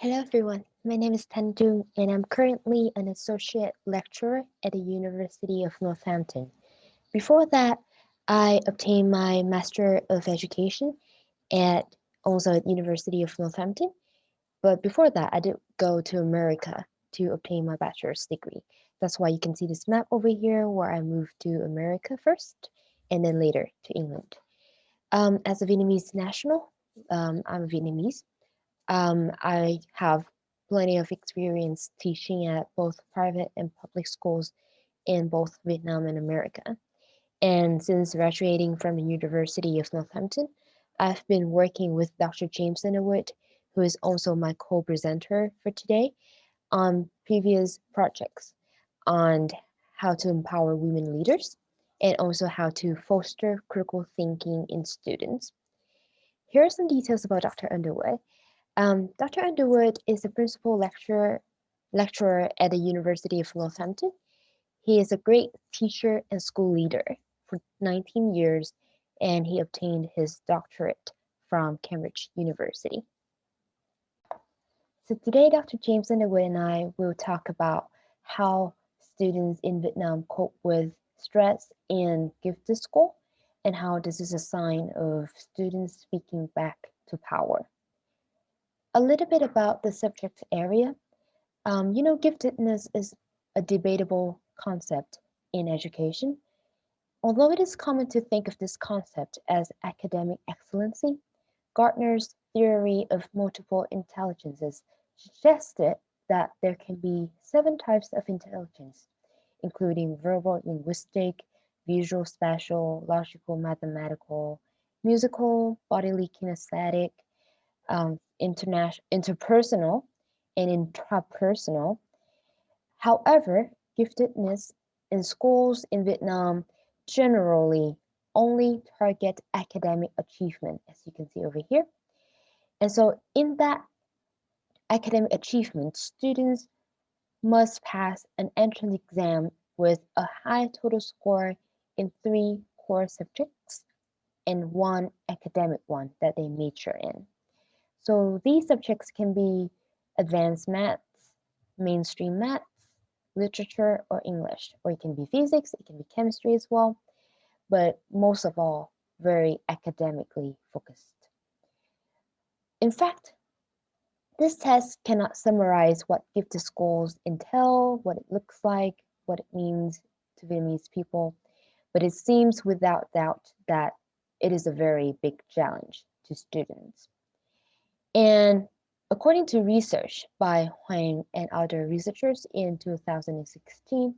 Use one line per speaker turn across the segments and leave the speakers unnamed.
Hello everyone, my name is Tan Dung and I'm currently an associate lecturer at the University of Northampton. Before that, I obtained my Master of Education at also at University of Northampton. But before that, I did go to America to obtain my bachelor's degree. That's why you can see this map over here where I moved to America first and then later to England. As a Vietnamese national, I'm Vietnamese. I have plenty of experience teaching at both private and public schools in both Vietnam and America. And since graduating from the University of Northampton, I've been working with Dr. James Underwood, who is also my co-presenter for today, on previous projects on how to empower women leaders and also how to foster critical thinking in students. Here are some details about Dr. Underwood. Dr. Underwood is a principal lecturer at the University of Northampton. He is a great teacher and school leader for 19 years, and he obtained his doctorate from Cambridge University. So today, Dr. James Underwood and I will talk about how students in Vietnam cope with stress and gift to school, and how this is a sign of students speaking back to power. A little bit about the subject area. Giftedness is a debatable concept in education. Although it is common to think of this concept as academic excellency, Gardner's theory of multiple intelligences suggested that there can be 7 types of intelligence, including verbal, linguistic, visual, spatial, logical, mathematical, musical, bodily, kinesthetic, interpersonal, and intrapersonal. However, giftedness in schools in Vietnam generally only target academic achievement, as you can see over here. And so in that academic achievement, students must pass an entrance exam with a high total score in 3 core subjects and 1 academic one that they major in. So these subjects can be advanced maths, mainstream maths, literature, or English, or it can be physics, it can be chemistry as well, but most of all, very academically focused. In fact, this test cannot summarize what gifted schools entail, what it looks like, what it means to Vietnamese people, but it seems without doubt that it is a very big challenge to students. And according to research by Huang and other researchers in 2016,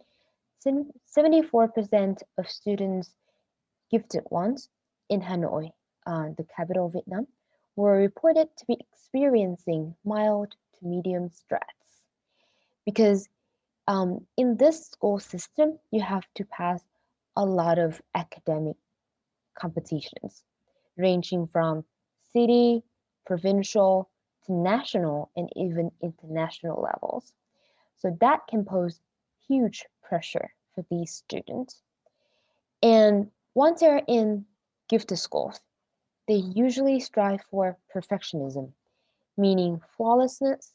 74% of students, gifted ones, in Hanoi, the capital of Vietnam, were reported to be experiencing mild to medium stress. Because in this school system, you have to pass a lot of academic competitions, ranging from city, provincial, to national, and even international levels. So that can pose huge pressure for these students. And once they're in gifted schools, they usually strive for perfectionism, meaning flawlessness,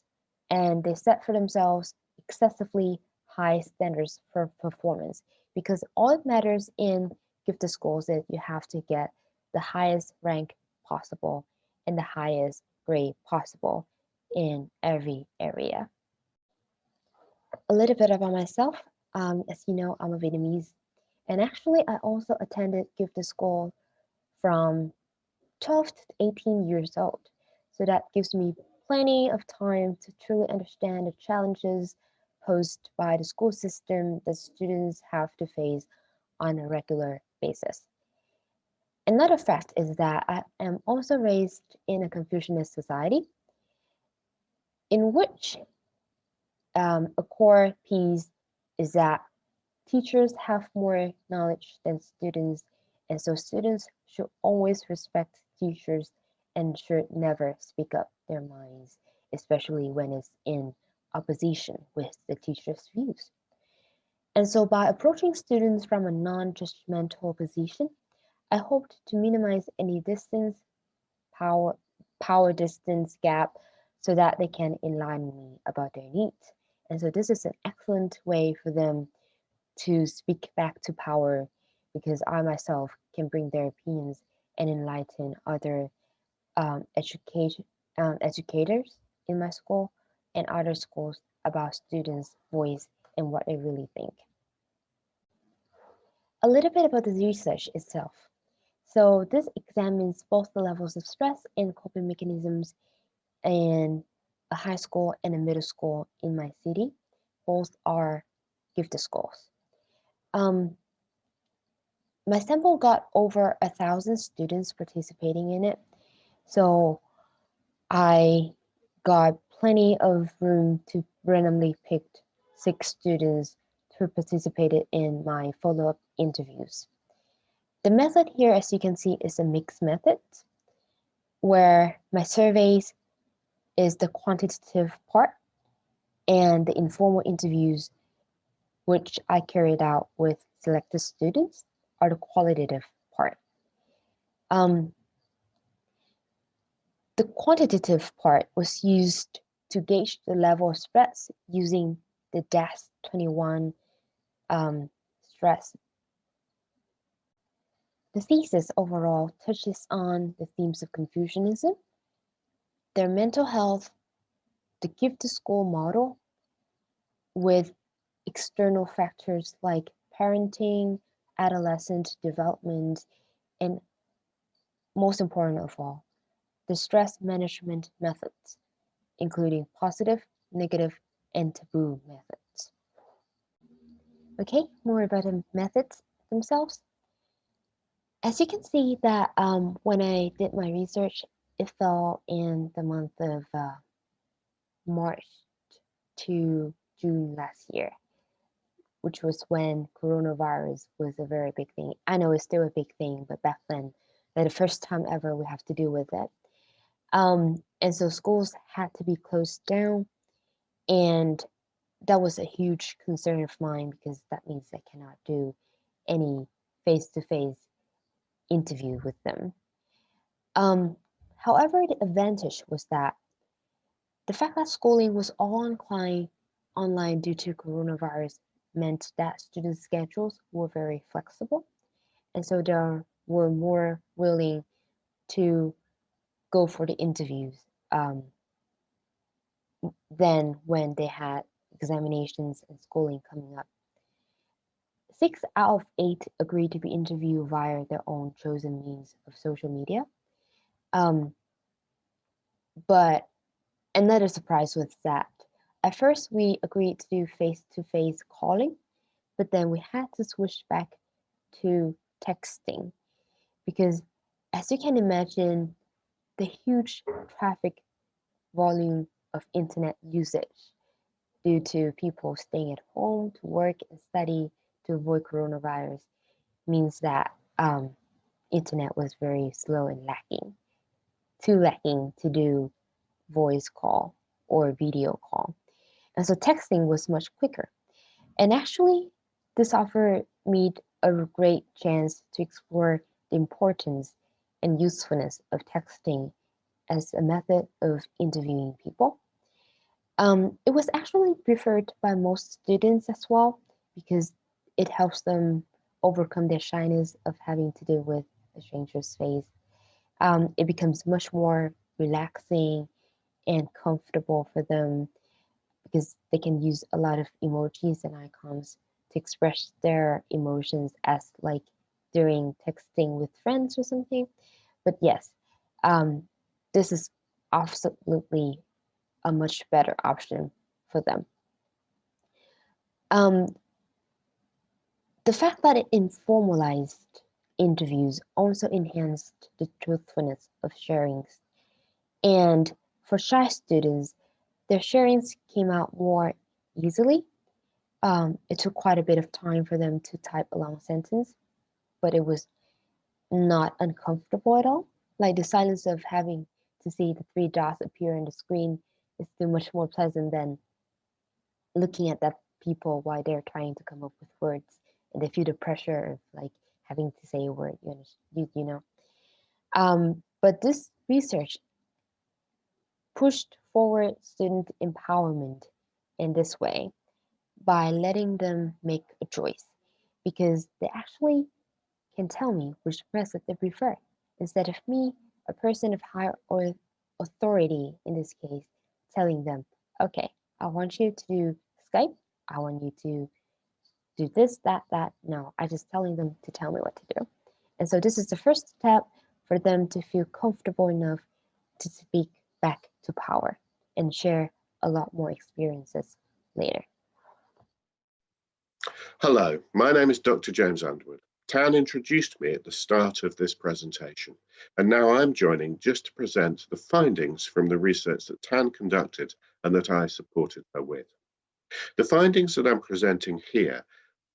and they set for themselves excessively high standards for performance because all it matters in gifted schools is you have to get the highest rank possible and the highest grade possible in every area. A little bit about myself. As you know, I'm a Vietnamese, and actually, I also attended gifted school from 12 to 18 years old. So that gives me plenty of time to truly understand the challenges posed by the school system that students have to face on a regular basis. Another fact is that I am also raised in a Confucianist society in which a core piece is that teachers have more knowledge than students, and so students should always respect teachers and should never speak up their minds, especially when it's in opposition with the teacher's views. And so by approaching students from a non-judgmental position, I hoped to minimize any distance, power distance gap so that they can enlighten me about their needs. And so this is an excellent way for them to speak back to power, because I myself can bring their opinions and enlighten other education educators in my school and other schools about students' voice and what they really think. A little bit about the research itself. So this examines both the levels of stress and coping mechanisms in a high school and a middle school in my city. Both are gifted schools. Um, my sample got over 1,000 students participating in it. So I got plenty of room to randomly pick 6 students who participated in my follow-up interviews. The method here, as you can see, is a mixed method where my surveys is the quantitative part and the informal interviews, which I carried out with selected students, are the qualitative part. The quantitative part was used to gauge the level of stress using the DAS-21 stress. The thesis overall touches on the themes of Confucianism, their mental health, the gifted school model with external factors like parenting, adolescent development, and most important of all, the stress management methods, including positive, negative, and taboo methods. Okay, more about the methods themselves. As you can see that when I did my research, it fell in the month of March to June last year, which was when coronavirus was a very big thing. I know it's still a big thing, but back then, like the first time ever we have to deal with it. And so schools had to be closed down, and that was a huge concern of mine because that means I cannot do any face-to-face interview with them. Um, However, the advantage was that the fact that schooling was all online due to coronavirus meant that student schedules were very flexible, and so they were more willing to go for the interviews than when they had examinations and schooling coming up. 6 out of 8 agreed to be interviewed via their own chosen means of social media. Um, but another surprise was that at first we agreed to do face-to-face calling, but then we had to switch back to texting because, as you can imagine, the huge traffic volume of internet usage due to people staying at home to work and study to avoid coronavirus means that internet was very slow and too lacking to do voice call or video call. And so texting was much quicker. And actually, this offered me a great chance to explore the importance and usefulness of texting as a method of interviewing people. It was actually preferred by most students as well because it helps them overcome their shyness of having to deal with a stranger's face. It becomes much more relaxing and comfortable for them because they can use a lot of emojis and icons to express their emotions as like during texting with friends or something. But yes, um, this is absolutely a much better option for them. Um, the fact that it informalized interviews also enhanced the truthfulness of sharings. And for shy students, their sharings came out more easily. It took quite a bit of time for them to type a long sentence, but it was not uncomfortable at all. Like the silence of having to see the 3 dots appear on the screen is still much more pleasant than looking at that people while they're trying to come up with words and they feel the pressure of like having to say a word, you know. But this research pushed forward student empowerment in this way by letting them make a choice because they actually can tell me which method they prefer instead of me, a person of higher authority in this case, telling them, okay, I want you to do Skype, I want you to do this, that, that. No, I just telling them to tell me what to do. And so this is the first step for them to feel comfortable enough to speak back to power and share a lot more experiences later.
Hello, my name is Dr. James Underwood. Tan introduced me at the start of this presentation, and now I'm joining just to present the findings from the research that Tan conducted and that I supported her with. The findings that I'm presenting here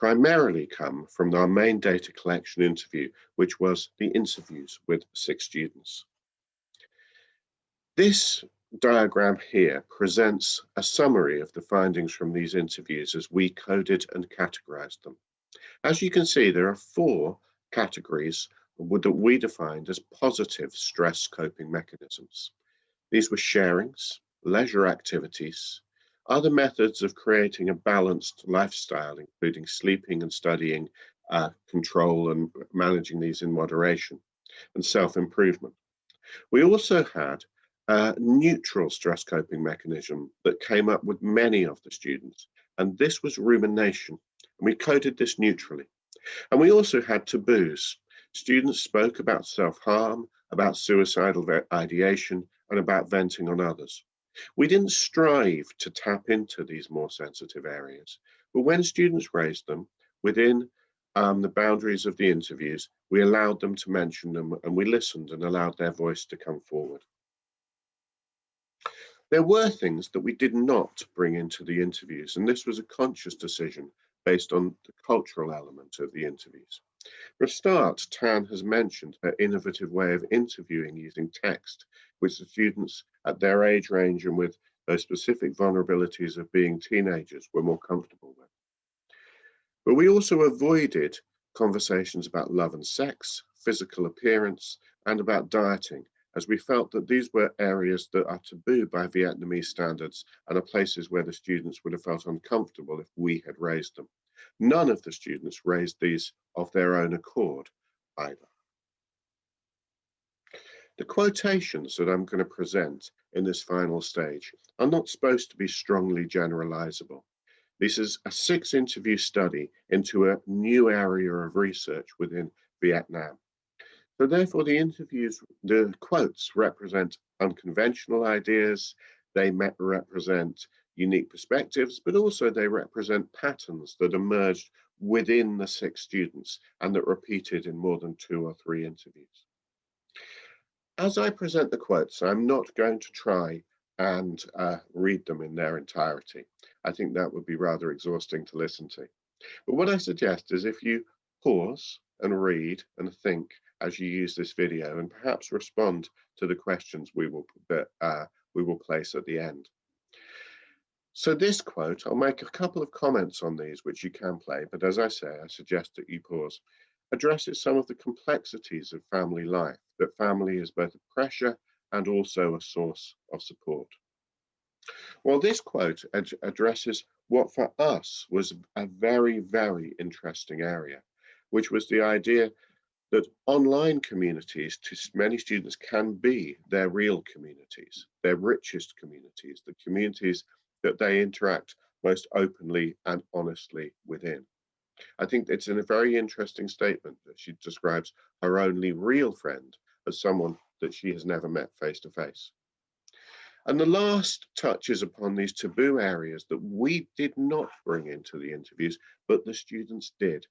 primarily come from our main data collection interview, which was the interviews with 6 students. This diagram here presents a summary of the findings from these interviews as we coded and categorized them. As you can see, there are 4 categories that we defined as positive stress coping mechanisms. These were sharings, leisure activities, other methods of creating a balanced lifestyle, including sleeping and studying, control and managing these in moderation, and self-improvement. We also had a neutral stress coping mechanism that came up with many of the students, and this was rumination. And we coded this neutrally. And we also had taboos. Students spoke about self-harm, about suicidal ideation, and about venting on others. We didn't strive to tap into these more sensitive areas, but when students raised them within the boundaries of the interviews, we allowed them to mention them and we listened and allowed their voice to come forward. There were things that we did not bring into the interviews, and this was a conscious decision based on the cultural element of the interviews. For a start, Tan has mentioned her innovative way of interviewing using text, which the students at their age range and with those specific vulnerabilities of being teenagers were more comfortable with. But we also avoided conversations about love and sex, physical appearance, and about dieting, as we felt that these were areas that are taboo by Vietnamese standards and are places where the students would have felt uncomfortable if we had raised them. None of the students raised these of their own accord either. The quotations that I'm going to present in this final stage are not supposed to be strongly generalizable. This is a 6-interview study into a new area of research within Vietnam. So therefore, the quotes represent unconventional ideas, they represent unique perspectives, but also they represent patterns that emerged within the 6 students and that repeated in more than 2 or 3 interviews. As I present the quotes, I'm not going to try and read them in their entirety. I think that would be rather exhausting to listen to. But what I suggest is if you pause and read and think as you use this video and perhaps respond to the questions we will place at the end. So this quote, I'll make a couple of comments on these which you can play, but as I say, I suggest that you pause, addresses some of the complexities of family life, that family is both a pressure and also a source of support. Well, this quote addresses what for us was a very, very interesting area, which was the idea that online communities to many students can be their real communities, their richest communities, the communities that they interact most openly and honestly within. I think it's in a very interesting statement that she describes her only real friend as someone that she has never met face to face. And the last touches upon these taboo areas that we did not bring into the interviews, but the students did.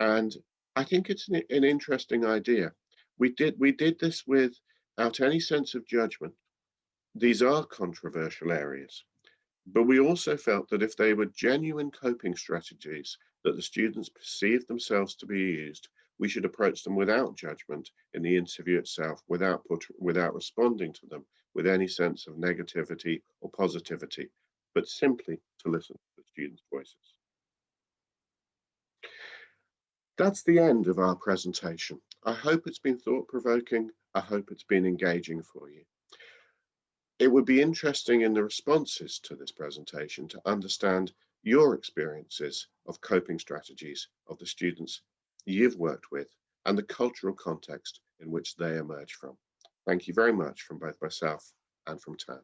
And I think it's an interesting idea. We did this without any sense of judgment. These are controversial areas, but we also felt that if they were genuine coping strategies that the students perceived themselves to be used, we should approach them without judgment in the interview itself, without responding to them with any sense of negativity or positivity, but simply to listen to the students' voices. That's the end of our presentation. I hope it's been thought-provoking. I hope it's been engaging for you. It would be interesting in the responses to this presentation to understand your experiences of coping strategies of the students you've worked with and the cultural context in which they emerge from. Thank you very much from both myself and from Tan.